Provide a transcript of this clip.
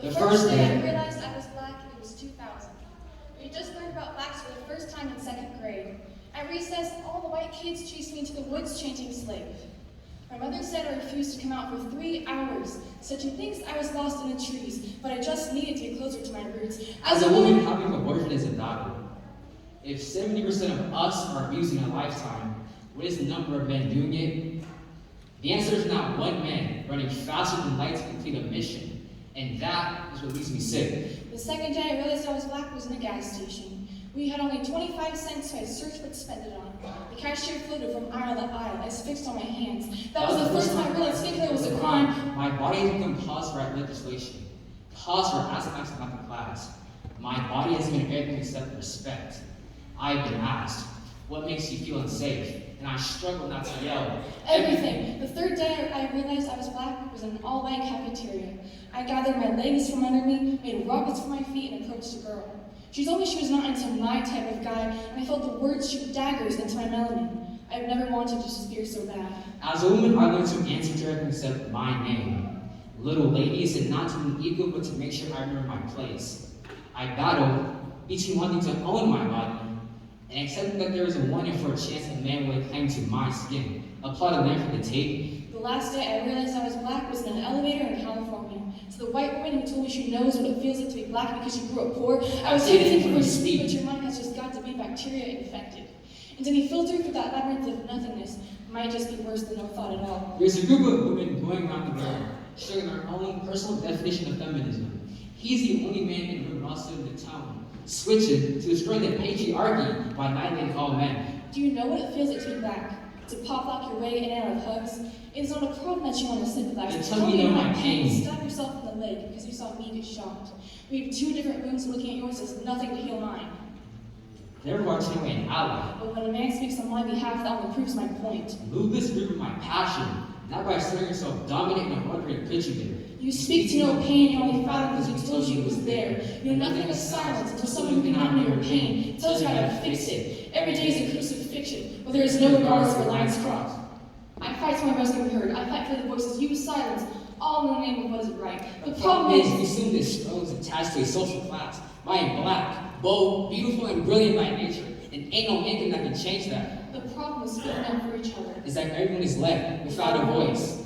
The first day I realized I was black, it was 2000. We had just learned about blacks for the first time in second grade. At recess, all the white kids chased me into the woods chanting slave. My mother said I refused to come out for 3 hours, said she thinks I was lost in the trees, but I just needed to get closer to my roots. As a woman, having a boyfriend is a battle. If 70% of us are abusing a lifetime, what is the number of men doing it? The answer is not one man running faster than light to complete a mission, and that is what leaves me sick. The second day I realized I was black was in a gas station. We had only 25 cents, so I searched what to spend it on. The cashier floated from aisle to aisle, eyes fixed on my hands. That was the first time I realized skin color was a crime. My body has become cause for legislation, cause for aspects of my class. My body has been everything except respect. I've been asked, what makes you feel unsafe? And I struggle not to yell. Everything. The third day I realized I was black was in an all-white cafeteria. I gathered my legs from under me, made rockets for my feet, and approached a girl. She told me she was not into my type of guy, and I felt the words shoot daggers into my melanin. I've never wanted to disappear so bad. As a woman, I learned to answer to everything except my name. Little lady said not to be ego, but to make sure I remember my place. I battled between wanting to own my body and accepting that there was a 1 in 4 chance a man would claim to my skin. A plot of land for the tape. The last day I realized I was black was in an elevator in California. To the white woman who told me she knows what it feels like to be black because she grew up poor, I was thinking before you speak, but your mind has just got to be bacteria infected. And to be filtered through that labyrinth of nothingness might just be worse than no thought at all. There's a group of women going around the world, sharing their own personal definition of feminism. He's the only man in the room also in the town, switching to destroy the patriarchy by annihilating all men. Do you know what it feels like to be black? To pop lock your way in and out of hugs? It's not a problem that you want to sympathize. It's telling you my pain. Stab yourself in the leg because you saw me get shot. We have 2 different wounds, and looking at yours is nothing to heal mine. Therefore, I turn away an ally. But when a man speaks on my behalf, that only proves my point. Move this group with my passion, not by asserting yourself dominant and wondering could you do. You speak to no pain, you only found it because you told you it was there. You know nothing but silence until someone who cannot know your pain tells you how to fix it. Every day is a crucifixion, where there is no regardless for lines crossed. I fight to my best to be heard. I fight for the voices you silence, all in the name of what is right. The problem is, you assume this throne is attached to a social class. I am black, bold, beautiful, and brilliant by nature, and ain't no anything that can change that. the problem is speaking up for each other. It's like everyone is left without a voice.